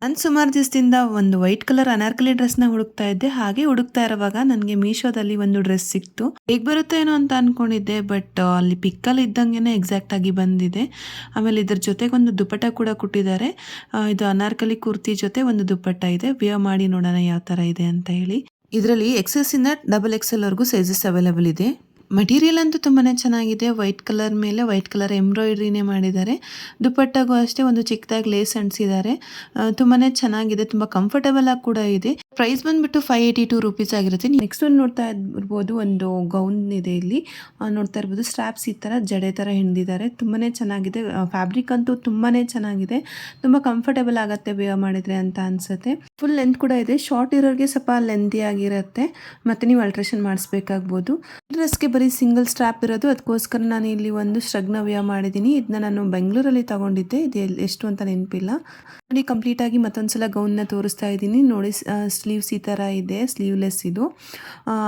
ನಾನು ಸುಮಾರು ದಿವಸದಿಂದ ಒಂದು ವೈಟ್ ಕಲರ್ ಅನಾರ್ಕಲಿ ಡ್ರೆಸ್ನ ಹುಡುಕ್ತಾ ಇದ್ದೆ. ಹಾಗೆ ಹುಡುಕ್ತಾ ಇರುವಾಗ ನನಗೆ ಮೀಶೋದಲ್ಲಿ ಒಂದು ಡ್ರೆಸ್ ಸಿಕ್ತು. ಹೇಗೆ ಬರುತ್ತೆ ಏನೋ ಅಂತ ಅನ್ಕೊಂಡಿದ್ದೆ, ಬಟ್ ಅಲ್ಲಿ ಪಿಕ್ಕಲ್ಲಿ ಇದ್ದಂಗೆನೆ ಎಕ್ಸಾಕ್ಟ್ ಆಗಿ ಬಂದಿದೆ. ಆಮೇಲೆ ಇದ್ರ ಜೊತೆಗೆ ಒಂದು ದುಪ್ಪಟ್ಟ ಕೂಡ ಕೊಟ್ಟಿದ್ದಾರೆ. ಇದು ಅನಾರ್ಕಲಿ ಕುರ್ತಿ ಜೊತೆ ಒಂದು ದುಪ್ಪಟ್ಟ ಇದೆ. ವಿಯರ್ ಮಾಡಿ ನೋಡೋಣ ಯಾವ ಥರ ಇದೆ ಅಂತ ಹೇಳಿ. ಇದರಲ್ಲಿ ಎಕ್ಸೆಸ್ ಇಂದ XXL ವರೆಗೂ ಸೈಜಸ್ ಅವೈಲೇಬಲ್ ಇದೆ. ಮಟೀರಿಯಲ್ ಅಂತೂ ತುಂಬಾನೇ ಚೆನ್ನಾಗಿದೆ. ವೈಟ್ ಕಲರ್ ಮೇಲೆ ವೈಟ್ ಕಲರ್ ಎಂಬ್ರಾಯ್ಡ್ರಿನೇ ಮಾಡಿದ್ದಾರೆ. ದುಪ್ಪಟ್ಟಾಗೂ ಅಷ್ಟೇ ಒಂದು ಚಿಕ್ಕದಾಗಿ ಲೇಸ್ ಅಂಟಿಸಿದ್ದಾರೆ. ತುಂಬಾನೇ ಚೆನ್ನಾಗಿದೆ, ತುಂಬಾ ಕಂಫರ್ಟಬಲ್ ಆಗಿ ಕೂಡ ಇದೆ. ಪ್ರೈಸ್ ಬಂದ್ಬಿಟ್ಟು 582 ರುಪೀಸ್ ಆಗಿರುತ್ತೆ. ನೆಕ್ಸ್ಟ್ ಒಂದು ನೋಡ್ತಾ ಇರ್ಬೋದು, ಒಂದು ಗೌನ್ ಇದೆ ಇಲ್ಲಿ. ನೋಡ್ತಾ ಇರ್ಬೋದು ಸ್ಟ್ರಾಪ್ಸ್ ಈ ತರ ಜಡೆ ತರ ಹಿಂಡಿದ್ದಾರೆ. ತುಂಬಾನೇ ಚೆನ್ನಾಗಿದೆ. ಫ್ಯಾಬ್ರಿಕ್ ಅಂತೂ ತುಂಬಾನೇ ಚೆನ್ನಾಗಿದೆ. ತುಂಬಾ ಕಂಫರ್ಟಬಲ್ ಆಗತ್ತೆ ವೇರ್ ಮಾಡಿದ್ರೆ ಅಂತ ಅನ್ಸುತ್ತೆ. ಫುಲ್ ಲೆಂತ್ ಕೂಡ ಇದೆ. ಶಾರ್ಟ್ ಇರೋರಿಗೆ ಸ್ವಲ್ಪ ಲೆಂತಿ ಆಗಿರುತ್ತೆ, ಮತ್ತೆ ನೀವು ಅಲ್ಟ್ರೇಷನ್ ಮಾಡಿಸ್ಬೇಕಾಗ್ಬೋದು. ಡ್ರೆಸ್ಗೆ ಬರೀ ಸಿಂಗಲ್ ಸ್ಟ್ರಾಪ್ ಇರೋದು, ಅದಕ್ಕೋಸ್ಕರ ನಾನು ಇಲ್ಲಿ ಒಂದು ಸ್ಟ್ರಗ್ನ ವೇರ್ ಮಾಡಿದ್ದೀನಿ. ಇದನ್ನ ನಾನು ಬೆಂಗಳೂರಲ್ಲಿ ತಗೊಂಡಿದ್ದೆ. ಇದು ಎಷ್ಟು ಅಂತ ನೆನಪಿಲ್ಲ. ನೋಡಿ, ಕಂಪ್ಲೀಟ್ ಆಗಿ ಮತ್ತೊಂದ್ಸಲ ಗೌನ್ನ ತೋರಿಸ್ತಾ ಇದ್ದೀನಿ. ನೋಡಿ, ಸ್ಲೀವ್ಸ್ ಈ ಥರ ಇದೆ, ಸ್ಲೀವ್ಲೆಸ್ ಇದು.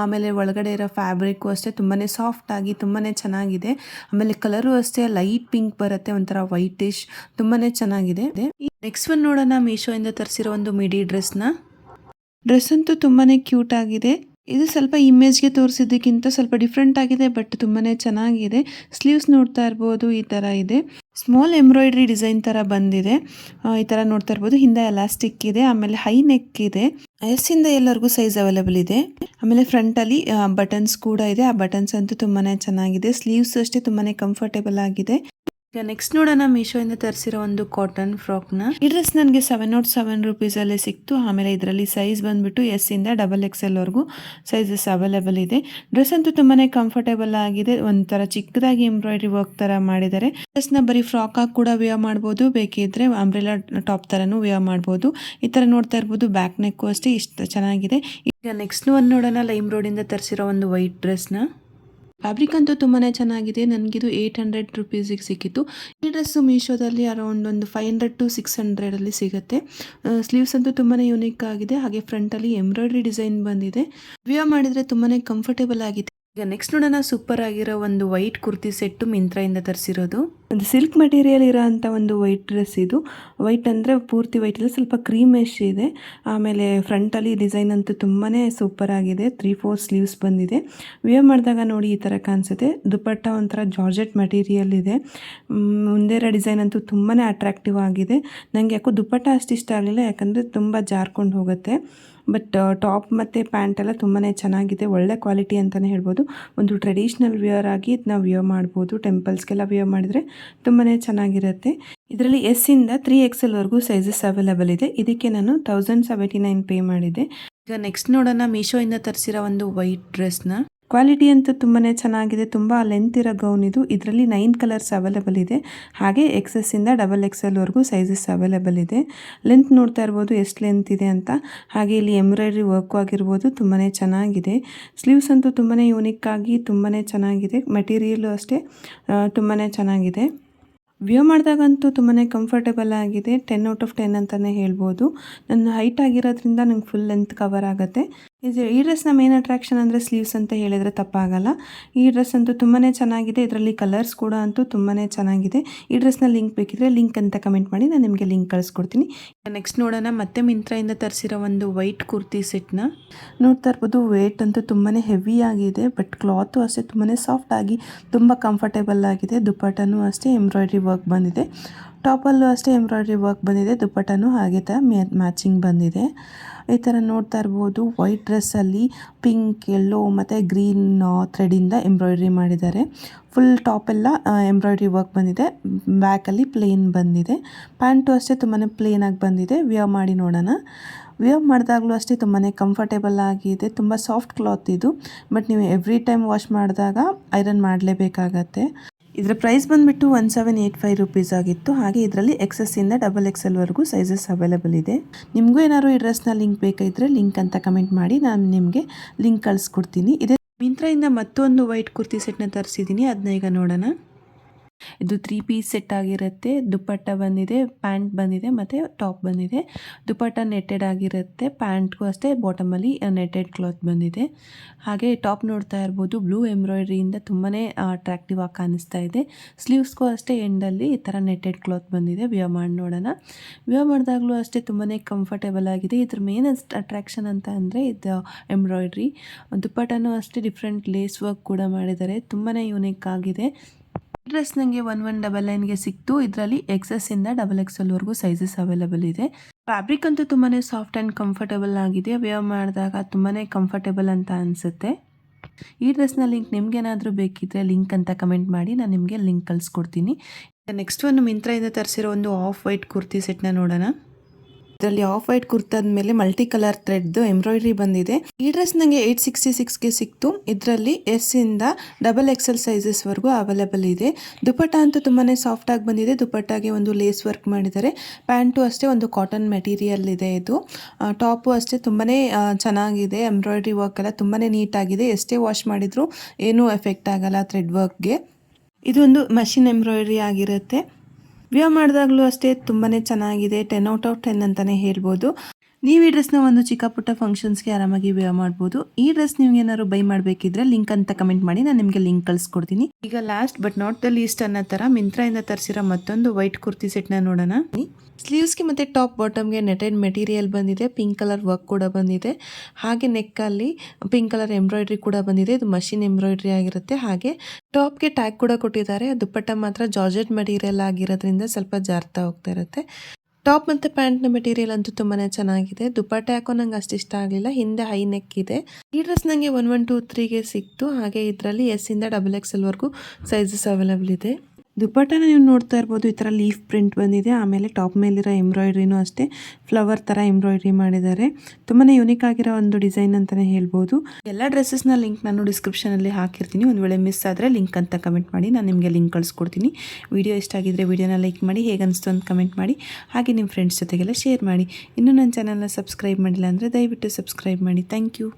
ಆಮೇಲೆ ಒಳಗಡೆ ಇರೋ ಫ್ಯಾಬ್ರಿಕ್ಕು ಅಷ್ಟೇ ತುಂಬಾನೇ ಸಾಫ್ಟ್ ಆಗಿ ತುಂಬಾನೇ ಚೆನ್ನಾಗಿದೆ. ಆಮೇಲೆ ಕಲರು ಅಷ್ಟೇ ಲೈಟ್ ಪಿಂಕ್ ಬರುತ್ತೆ, ಒಂಥರ ವೈಟಿಶ್, ತುಂಬಾನೇ ಚೆನ್ನಾಗಿದೆ. ನೆಕ್ಸ್ಟ್ ಒಂದು ನೋಡೋಣ, ಮೀಶೋಯಿಂದ ತರಿಸಿರೋ ಒಂದು ಮಿಡಿ ಡ್ರೆಸ್ ಅಂತೂ ತುಂಬಾನೇ ಕ್ಯೂಟ್ ಆಗಿದೆ. ಇದು ಸ್ವಲ್ಪ ಇಮೇಜ್ಗೆ ತೋರಿಸಿದ್ದಕ್ಕಿಂತ ಸ್ವಲ್ಪ ಡಿಫ್ರೆಂಟ್ ಆಗಿದೆ, ಬಟ್ ತುಂಬಾನೇ ಚೆನ್ನಾಗಿದೆ. ಸ್ಲೀವ್ಸ್ ನೋಡ್ತಾ ಇರ್ಬೋದು, ಈ ತರ ಇದೆ. ಸ್ಮಾಲ್ ಎಂಬ್ರಾಯ್ಡ್ರಿ ಡಿಸೈನ್ ತರ ಬಂದಿದೆ. ಈ ತರ ನೋಡ್ತಾ ಇರ್ಬೋದು. ಹಿಂದೆ ಎಲಾಸ್ಟಿಕ್ ಇದೆ, ಆಮೇಲೆ ಹೈ ನೆಕ್ ಇದೆ. ಎಸ್ ಇಂದ ಎಲ್ಲರಿಗೂ ಸೈಜ್ ಅವೈಲೇಬಲ್ ಇದೆ. ಆಮೇಲೆ ಫ್ರಂಟ್ ಅಲ್ಲಿ ಬಟನ್ಸ್ ಕೂಡ ಇದೆ. ಆ ಬಟನ್ಸ್ ಅಂತೂ ತುಂಬಾನೇ ಚೆನ್ನಾಗಿದೆ. ಸ್ಲೀವ್ಸ್ ಅಷ್ಟೇ ತುಂಬಾನೇ ಕಂಫರ್ಟೇಬಲ್ ಆಗಿದೆ. ಈಗ ನೆಕ್ಸ್ಟ್ ನೋಡೋಣ, ಮೀಶೋಯಿಂದ ತರಿಸಿರೋ ಒಂದು ಕಾಟನ್ ಫ್ರಾಕ್ನ. ಈ ಡ್ರೆಸ್ ನನಗೆ 707 ರುಪೀಸ್ ಅಲ್ಲೇ ಸಿಕ್ತು. ಆಮೇಲೆ ಇದರಲ್ಲಿ ಸೈಜ್ ಬಂದ್ಬಿಟ್ಟು ಎಸ್ ಇಂದ XXL ವರೆಗೂ ಸೈಜಸ್ ಅವೈಲೇಬಲ್ ಇದೆ. ಡ್ರೆಸ್ ಅಂತೂ ತುಂಬಾನೇ ಕಂಫರ್ಟೇಬಲ್ ಆಗಿದೆ. ಒಂಥರ ಚಿಕ್ಕದಾಗಿ ಎಂಬ್ರಾಯ್ಡ್ರಿ ವರ್ಕ್ ತರ ಮಾಡಿದ್ದಾರೆ. ಡ್ರೆಸ್ನ ಬರೀ ಫ್ರಾಕ್ ಆಗಿ ಕೂಡ ವೇರ್ ಮಾಡ್ಬೋದು, ಬೇಕಿದ್ರೆ ಅಂಬ್ರೆಲಾ ಟಾಪ್ ತರನು ವೇರ್ ಮಾಡ್ಬೋದು. ಈ ತರ ನೋಡ್ತಾ ಇರ್ಬೋದು. ಬ್ಯಾಕ್ ನೆಕ್ ಅಷ್ಟೇ ಇಷ್ಟು ಚೆನ್ನಾಗಿದೆ. ಈಗ ನೆಕ್ಸ್ಟ್ ಒಂದು ನೋಡೋಣ, ಲೈಮ್ ರೋಡ್ ಇಂದ ತರಿಸಿರೋ ಒಂದು ವೈಟ್ ಡ್ರೆಸ್ನ. ಫ್ಯಾಬ್ರಿಕ್ ಅಂತೂ ತುಂಬಾನೇ ಚೆನ್ನಾಗಿದೆ. ನನಗಿದು 800 ರುಪೀಸಿಗೆ ಸಿಕ್ಕಿತ್ತು. ಈ ಡ್ರೆಸ್ಸು ಮೀಶೋದಲ್ಲಿ ಅರೌಂಡ್ ಒಂದು 500 to 600 ಅಲ್ಲಿ ಸಿಗುತ್ತೆ. ಸ್ಲೀವ್ಸ್ ಅಂತೂ ತುಂಬಾನೇ ಯೂನಿಕ್ ಆಗಿದೆ. ಹಾಗೆ ಫ್ರಂಟಲ್ಲಿ ಎಂಬ್ರಾಯ್ಡ್ರಿ ಡಿಸೈನ್ ಬಂದಿದೆ. ವಿಯರ್ ಮಾಡಿದ್ರೆ ತುಂಬಾನೇ ಕಂಫರ್ಟೇಬಲ್ ಆಗಿದೆ. ಈಗ ನೆಕ್ಸ್ಟ್ ನೋಡೋಣ, ಸೂಪರ್ ಆಗಿರೋ ಒಂದು ವೈಟ್ ಕುರ್ತಿ ಸೆಟ್ಟು ಮಿಂತ್ರಾಯಿಂದ ತರಿಸಿರೋದು. ಒಂದು ಸಿಲ್ಕ್ ಮೆಟೀರಿಯಲ್ ಇರೋ ಅಂತ ಒಂದು ವೈಟ್ ಡ್ರೆಸ್ ಇದು. ವೈಟ್ ಅಂದರೆ ಪೂರ್ತಿ ವೈಟ್ ಇಲ್ಲ, ಸ್ವಲ್ಪ ಕ್ರೀಮಿಶ್ ಇದೆ. ಆಮೇಲೆ ಫ್ರಂಟಲ್ಲಿ ಡಿಸೈನ್ ಅಂತೂ ತುಂಬಾನೇ ಸೂಪರ್ ಆಗಿದೆ. 3/4 ಸ್ಲೀವ್ಸ್ ಬಂದಿದೆ. ವಿಯರ್ ಮಾಡಿದಾಗ ನೋಡಿ ಈ ಥರ ಕಾಣಿಸುತ್ತೆ. ದುಪ್ಪಟ್ಟ ಒಂಥರ ಜಾರ್ಜೆಟ್ ಮೆಟೀರಿಯಲ್ ಇದೆ. ಮುಂದೆ ಇರೋ ಡಿಸೈನ್ ಅಂತೂ ತುಂಬಾನೇ ಅಟ್ರಾಕ್ಟಿವ್ ಆಗಿದೆ. ನನಗೆ ಯಾಕೋ ದುಪ್ಪಟ್ಟ ಅಷ್ಟು ಇಷ್ಟ ಆಗಲಿಲ್ಲ, ಯಾಕಂದರೆ ತುಂಬ ಜಾರ್ಕೊಂಡು ಹೋಗುತ್ತೆ. ಬಟ್ ಟಾಪ್ ಮತ್ತು ಪ್ಯಾಂಟ್ ಎಲ್ಲ ತುಂಬಾ ಚೆನ್ನಾಗಿದೆ. ಒಳ್ಳೆ ಕ್ವಾಲಿಟಿ ಅಂತಲೇ ಹೇಳ್ಬೋದು. ಒಂದು ಟ್ರೆಡಿಷ್ನಲ್ ವಿಯರ್ ಆಗಿ ಇದನ್ನ ವಿಯರ್ ಮಾಡ್ಬೋದು. ಟೆಂಪಲ್ಸ್ಗೆಲ್ಲ ವಿಯರ್ ಮಾಡಿದರೆ ತುಂಬಾ ಚೆನ್ನಾಗಿರುತ್ತೆ. ಇದರಲ್ಲಿ ಎಸ್ ಇಂದ 3XL ವರೆಗೂ ಸೈಜಸ್ ಅವೈಲೇಬಲ್ ಇದೆ. ಇದಕ್ಕೆ ನಾನು 1079 ಪೇ ಮಾಡಿದ್ದೆ. ಈಗ ನೆಕ್ಸ್ಟ್ ನೋಡೋಣ, ಮೀಶೋಯಿಂದ ತರಿಸಿರೋ ಒಂದು ವೈಟ್ ಡ್ರೆಸ್ನ. ಕ್ವಾಲಿಟಿ ಅಂತೂ ತುಂಬಾ ಚೆನ್ನಾಗಿದೆ. ತುಂಬ ಲೆಂತ್ ಇರೋ ಗೌನ್ ಇದು. ಇದರಲ್ಲಿ 9 ಕಲರ್ಸ್ ಅವೈಲೇಬಲ್ ಇದೆ. ಹಾಗೆ XS ಇಂದ XXL ವರೆಗೂ ಸೈಜಸ್ ಅವೈಲೇಬಲ್ ಇದೆ. ಲೆಂತ್ ನೋಡ್ತಾ ಇರ್ಬೋದು ಎಷ್ಟು ಲೆಂತ್ ಇದೆ ಅಂತ. ಹಾಗೆ ಇಲ್ಲಿ ಎಂಬ್ರಾಯ್ಡ್ರಿ ವರ್ಕು ಆಗಿರ್ಬೋದು, ತುಂಬಾ ಚೆನ್ನಾಗಿದೆ. ಸ್ಲೀವ್ಸ್ ಅಂತೂ ತುಂಬಾ ಯೂನಿಕ್ ಆಗಿ ತುಂಬಾ ಚೆನ್ನಾಗಿದೆ. ಮೆಟೀರಿಯಲು ಅಷ್ಟೇ ತುಂಬಾ ಚೆನ್ನಾಗಿದೆ. ವಿಯರ್ ಮಾಡಿದಾಗಂತೂ ತುಂಬಾ ಕಂಫರ್ಟೇಬಲ್ ಆಗಿದೆ. 10 ಔಟ್ ಆಫ್ 10 ಅಂತಲೇ ಹೇಳ್ಬೋದು. ನನ್ನ ಹೈಟ್ ಆಗಿರೋದ್ರಿಂದ ನಂಗೆ ಫುಲ್ ಲೆಂತ್ ಕವರ್ ಆಗುತ್ತೆ. ಈ ಡ್ರೆಸ್ನ ಮೇನ್ ಅಟ್ರಾಕ್ಷನ್ ಅಂದರೆ ಸ್ಲೀವ್ಸ್ ಅಂತ ಹೇಳಿದರೆ ತಪ್ಪಾಗಲ್ಲ. ಈ ಡ್ರೆಸ್ ಅಂತೂ ತುಂಬಾ ಚೆನ್ನಾಗಿದೆ. ಇದರಲ್ಲಿ ಕಲರ್ಸ್ ಕೂಡ ಅಂತೂ ತುಂಬಾ ಚೆನ್ನಾಗಿದೆ. ಈ ಡ್ರೆಸ್ನ ಲಿಂಕ್ ಬೇಕಿದ್ರೆ ಲಿಂಕ್ ಅಂತ ಕಮೆಂಟ್ ಮಾಡಿ, ನಾನು ನಿಮಗೆ ಲಿಂಕ್ ಕಳಿಸ್ಕೊಡ್ತೀನಿ. ನೆಕ್ಸ್ಟ್ ನೋಡೋಣ, ಮತ್ತೆ ಮಿಂತ್ರಾಯಿಂದ ತರಿಸಿರೋ ಒಂದು ವೈಟ್ ಕುರ್ತಿ ಸೆಟ್ನ. ನೋಡ್ತಾ ಇರ್ಬೋದು, ವೇಟ್ ಅಂತೂ ತುಂಬಾ ಹೆವಿ ಆಗಿದೆ. ಬಟ್ ಕ್ಲಾತು ಅಷ್ಟೇ ತುಂಬಾ ಸಾಫ್ಟ್ ಆಗಿ ತುಂಬ ಕಂಫರ್ಟೇಬಲ್ ಆಗಿದೆ. ದುಪ್ಪಟ್ಟನೂ ಅಷ್ಟೇ ಎಂಬ್ರಾಯ್ಡ್ರಿ ವರ್ಕ್ ಬಂದಿದೆ. ಟಾಪಲ್ಲೂ ಅಷ್ಟೇ ಎಂಬ್ರಾಯ್ಡ್ರಿ ವರ್ಕ್ ಬಂದಿದೆ. ದುಪ್ಪಟ್ಟನೂ ಹಾಗೆ ಮ್ಯಾಚಿಂಗ್ ಬಂದಿದೆ. ಈ ಥರ ನೋಡ್ತಾ ಇರ್ಬೋದು, ವೈಟ್ ಡ್ರೆಸ್ಸಲ್ಲಿ ಪಿಂಕ್, ಯೆಲ್ಲೋ ಮತ್ತು ಗ್ರೀನ್ ಥ್ರೆಡಿಂದ ಎಂಬ್ರಾಯ್ಡ್ರಿ ಮಾಡಿದ್ದಾರೆ. ಫುಲ್ ಟಾಪೆಲ್ಲ ಎಂಬ್ರಾಯ್ಡ್ರಿ ವರ್ಕ್ ಬಂದಿದೆ. ಬ್ಯಾಕಲ್ಲಿ ಪ್ಲೇನ್ ಬಂದಿದೆ. ಪ್ಯಾಂಟು ಅಷ್ಟೇ ತುಂಬಾ ಪ್ಲೇನಾಗಿ ಬಂದಿದೆ. ವಿಯರ್ ಮಾಡಿ ನೋಡೋಣ. ವಿಯರ್ ಮಾಡಿದಾಗಲೂ ಅಷ್ಟೇ ತುಂಬಾ ಕಂಫರ್ಟೇಬಲ್ ಆಗಿದೆ. ತುಂಬ ಸಾಫ್ಟ್ ಕ್ಲಾತ್ ಇದು. ಬಟ್ ನೀವು ಎವ್ರಿ ಟೈಮ್ ವಾಶ್ ಮಾಡಿದಾಗ ಐರನ್ ಮಾಡಲೇಬೇಕಾಗತ್ತೆ. ಇದರ ಪ್ರೈಸ್ ಬಂದುಬಿಟ್ಟು 1785 ರುಪೀಸ್ ಆಗಿತ್ತು. ಹಾಗೆ ಇದರಲ್ಲಿ XS ಇಂದ XXL ವರೆಗೂ ಸೈಜಸ್ ಅವೈಲೇಬಲ್ ಇದೆ. ನಿಮಗೂ ಏನಾದ್ರು ಈ ಡ್ರೆಸ್ನ ಲಿಂಕ್ ಬೇಕಾಗಿದ್ದರೆ ಲಿಂಕ್ ಅಂತ ಕಮೆಂಟ್ ಮಾಡಿ, ನಾನು ನಿಮಗೆ ಲಿಂಕ್ ಕಳಿಸ್ಕೊಡ್ತೀನಿ. ಇದೇ ಮಿಂತ್ರಾಯಿಂದ ಮತ್ತೊಂದು ವೈಟ್ ಕುರ್ತಿ ಸೆಟ್ನ ತರಿಸಿದ್ದೀನಿ. ಅದನ್ನ ಈಗ ನೋಡೋಣ. ಇದು 3 ಪೀಸ್ ಸೆಟ್ ಆಗಿರುತ್ತೆ. ದುಪ್ಪಟ್ಟ ಬಂದಿದೆ, ಪ್ಯಾಂಟ್ ಬಂದಿದೆ ಮತ್ತು ಟಾಪ್ ಬಂದಿದೆ. ದುಪ್ಪಟ್ಟ ನೆಟ್ಟೆಡ್ ಆಗಿರುತ್ತೆ, ಪ್ಯಾಂಟ್ಗೂ ಅಷ್ಟೇ ಬಾಟಮಲ್ಲಿ ನೆಟ್ಟೆಡ್ ಕ್ಲಾತ್ ಬಂದಿದೆ. ಹಾಗೆ ಟಾಪ್ ನೋಡ್ತಾ ಇರ್ಬೋದು, ಬ್ಲೂ ಎಂಬ್ರಾಯ್ಡ್ರಿಯಿಂದ ತುಂಬಾ ಅಟ್ರಾಕ್ಟಿವ್ ಆಗಿ ಕಾಣಿಸ್ತಾ ಇದೆ. ಸ್ಲೀವ್ಸ್ಗೂ ಅಷ್ಟೇ ಎಂಡಲ್ಲಿ ಈ ಥರ ನೆಟ್ಟೆಡ್ ಕ್ಲಾತ್ ಬಂದಿದೆ. ವಿಯರ್ ಮಾಡಿ ನೋಡೋಣ. ವಿಯರ್ ಮಾಡಿದಾಗಲೂ ಅಷ್ಟೇ ತುಂಬಾ ಕಂಫರ್ಟೇಬಲ್ ಆಗಿದೆ. ಇದ್ರ ಮೇನ್ ಅಟ್ರಾಕ್ಷನ್ ಅಂತ ಅಂದರೆ ಇದು ಎಂಬ್ರಾಯ್ಡ್ರಿ. ದುಪ್ಪಟ್ಟನೂ ಅಷ್ಟೇ ಡಿಫ್ರೆಂಟ್ ಲೇಸ್ ವರ್ಕ್ ಕೂಡ ಮಾಡಿದ್ದಾರೆ, ತುಂಬಾ ಯೂನಿಕ್ ಆಗಿದೆ. ಈ ಡ್ರೆಸ್ ನನಗೆ 1199ಗೆ ಸಿಕ್ತು. ಇದರಲ್ಲಿ XS ಇಂದ XXL ವರೆಗೂ ಸೈಜಸ್ ಅವೈಲೇಬಲ್ ಇದೆ. ಫ್ಯಾಬ್ರಿಕ್ ಅಂತೂ ತುಂಬಾ ಸಾಫ್ಟ್ ಆ್ಯಂಡ್ ಕಂಫರ್ಟೇಬಲ್ ಆಗಿದೆ. ವೇರ್ ಮಾಡಿದಾಗ ತುಂಬಾ ಕಂಫರ್ಟೇಬಲ್ ಅಂತ ಅನಿಸುತ್ತೆ. ಈ ಡ್ರೆಸ್ನ ಲಿಂಕ್ ನಿಮ್ಗೇನಾದರೂ ಬೇಕಿದ್ದರೆ ಲಿಂಕ್ ಅಂತ ಕಮೆಂಟ್ ಮಾಡಿ, ನಾನು ನಿಮಗೆ ಲಿಂಕ್ ಕಳಿಸ್ಕೊಡ್ತೀನಿ. ನೆಕ್ಸ್ಟ್ ಒಂದು ಮಿಂತ್ರಾಯಿಂದ ತರಿಸಿರೋ ಒಂದು ಆಫ್ ವೈಟ್ ಕುರ್ತಿ ಸೆಟ್ನ ನೋಡೋಣ. ಇದರಲ್ಲಿ ಆಫ್ ವೈಟ್ ಕುರ್ತಾದ ಮೇಲೆ ಮಲ್ಟಿ ಕಲರ್ ಥ್ರೆಡ್ ಎಂಬ್ರಾಯ್ಡ್ರಿ ಬಂದಿದೆ. ಈ ಡ್ರೆಸ್ ನನಗೆ 866ಗೆ ಸಿಕ್ತು. ಇದರಲ್ಲಿ S ಇಂದ XXL ಸೈಜಸ್ ವರೆಗೂ ಅವೈಲೇಬಲ್ ಇದೆ. ದುಪ್ಪಟ್ಟ ಅಂತೂ ತುಂಬಾ ಸಾಫ್ಟ್ ಆಗಿ ಬಂದಿದೆ. ದುಪ್ಪಟ್ಟಾಗೆ ಒಂದು ಲೇಸ್ ವರ್ಕ್ ಮಾಡಿದ್ದಾರೆ. ಪ್ಯಾಂಟು ಅಷ್ಟೇ ಒಂದು ಕಾಟನ್ ಮೆಟೀರಿಯಲ್ ಇದೆ. ಇದು ಟಾಪು ಅಷ್ಟೇ ತುಂಬಾ ಚೆನ್ನಾಗಿದೆ. ಎಂಬ್ರಾಯ್ಡ್ರಿ ವರ್ಕ್ ಎಲ್ಲ ತುಂಬಾ ನೀಟಾಗಿದೆ. ಎಷ್ಟೇ ವಾಶ್ ಮಾಡಿದ್ರು ಏನೂ ಎಫೆಕ್ಟ್ ಆಗಲ್ಲ ಥ್ರೆಡ್ ವರ್ಕ್ಗೆ. ಇದೊಂದು ಮಷಿನ್ ಎಂಬ್ರಾಯ್ಡ್ರಿ ಆಗಿರುತ್ತೆ. ವಿಯರ್ ಮಾಡಿದಾಗಲೂ ಅಷ್ಟೇ ತುಂಬಾ ಚೆನ್ನಾಗಿದೆ. 10 ಔಟ್ ಆಫ್ 10 ಅಂತಲೇ ಹೇಳ್ಬೋದು. ನೀವು ಈ ಡ್ರೆಸ್ನ ಒಂದು ಚಿಕ್ಕ ಪುಟ್ಟ ಫಂಕ್ಷನ್ಸ್ಗೆ ಆರಾಮಾಗಿ ವಿಯರ್ ಮಾಡ್ಬೋದು. ಈ ಡ್ರೆಸ್ ನೀವು ಏನಾದ್ರು ಬೈ ಮಾಡಬೇಕಿದ್ರೆ ಲಿಂಕ್ ಅಂತ ಕಮೆಂಟ್ ಮಾಡಿ, ನಾನು ನಿಮಗೆ ಲಿಂಕ್ ಕಳಿಸ್ಕೊಡ್ತೀನಿ. ಈಗ last but not the least ಅನ್ನೋ ಥರ ಮಿಂತ್ರಾಯಿಂದ ತರಿಸಿರೋ ಮತ್ತೊಂದು ವೈಟ್ ಕುರ್ತಿ ಸೆಟ್ನ ನೋಡೋಣ. ಸ್ಲೀವ್ಸ್ಗೆ ಮತ್ತು ಟಾಪ್ ಬಾಟಮ್ಗೆ ನೆಟೆಡ್ ಮೆಟೀರಿಯಲ್ ಬಂದಿದೆ. ಪಿಂಕ್ ಕಲರ್ ವರ್ಕ್ ಕೂಡ ಬಂದಿದೆ. ಹಾಗೆ ನೆಕ್ಕಲ್ಲಿ ಪಿಂಕ್ ಕಲರ್ ಎಂಬ್ರಾಯ್ಡ್ರಿ ಕೂಡ ಬಂದಿದೆ. ಇದು ಮಷಿನ್ ಎಂಬ್ರಾಯ್ಡ್ರಿ ಆಗಿರುತ್ತೆ. ಹಾಗೆ ಟಾಪ್ಗೆ ಟ್ಯಾಗ್ ಕೂಡ ಕೊಟ್ಟಿದ್ದಾರೆ. ದುಪ್ಪಟ್ಟ ಮಾತ್ರ ಜಾರ್ಜೆಟ್ ಮೆಟೀರಿಯಲ್ ಆಗಿರೋದ್ರಿಂದ ಸ್ವಲ್ಪ ಜಾರ್ತಾ ಹೋಗ್ತಾ ಇರುತ್ತೆ. ಟಾಪ್ ಮತ್ತು ಪ್ಯಾಂಟ್ನ ಮೆಟೀರಿಯಲ್ ಅಂತೂ ತುಂಬಾ ಚೆನ್ನಾಗಿದೆ. ದುಪ್ಪಟ್ಟ ಯಾಕೋ ನಂಗೆ ಅಷ್ಟು ಇಷ್ಟ ಆಗಲಿಲ್ಲ. ಹಿಂದೆ ಹೈ ನೆಕ್ ಇದೆ. ಈ ಡ್ರೆಸ್ ನನಗೆ 1123ಗೆ ಸಿಕ್ತು. ಹಾಗೆ ಇದರಲ್ಲಿ S ಇಂದ XXL ವರೆಗೂ ಸೈಜಸ್ ಅವೈಲೇಬಲ್ ಇದೆ. ದುಪ್ಪಟ್ಟನ ನೀವು ನೋಡ್ತಾ ಇರ್ಬೋದು, ಈ ಥರ ಲೀಫ್ ಪ್ರಿಂಟ್ ಬಂದಿದೆ. ಆಮೇಲೆ ಟಾಪ್ ಮೇಲಿರೋ ಎಂಬ್ರಾಯ್ಡ್ರಿನೂ ಅಷ್ಟೇ ಫ್ಲವರ್ ಥರ ಎಂಬ್ರಾಯ್ಡ್ರಿ ಮಾಡಿದ್ದಾರೆ. ತುಂಬಾ ಯೂನಿಕ್ ಆಗಿರೋ ಒಂದು ಡಿಸೈನ್ ಅಂತಲೇ ಹೇಳ್ಬೋದು. ಎಲ್ಲ ಡ್ರೆಸ್ಸಸ್ನ ಲಿಂಕ್ ನಾನು ಡಿಸ್ಕ್ರಿಪ್ಷನಲ್ಲಿ ಹಾಕಿರ್ತೀನಿ. ಒಂದು ವೇಳೆ ಮಿಸ್ ಆದರೆ ಲಿಂಕ್ ಅಂತ ಕಮೆಂಟ್ ಮಾಡಿ, ನಾನು ನಿಮಗೆ ಲಿಂಕ್ ಕಳಿಸ್ಕೊಡ್ತೀನಿ. ವಿಡಿಯೋ ಇಷ್ಟ ಆಗಿದ್ದರೆ ವಿಡಿಯೋನ ಲೈಕ್ ಮಾಡಿ, ಹೇಗನ್ನಿಸ್ತು ಅಂತ ಕಮೆಂಟ್ ಮಾಡಿ. ಹಾಗೆ ನಿಮ್ಮ ಫ್ರೆಂಡ್ಸ್ ಜೊತೆಗೆಲ್ಲ ಶೇರ್ ಮಾಡಿ. ಇನ್ನೂ ನನ್ನ ಚಾನಲ್ನ ಸಬ್ಸ್ಕ್ರೈಬ್ ಮಾಡಿಲ್ಲ ಅಂದರೆ ದಯವಿಟ್ಟು ಸಬ್ಸ್ಕ್ರೈಬ್ ಮಾಡಿ. Thank you.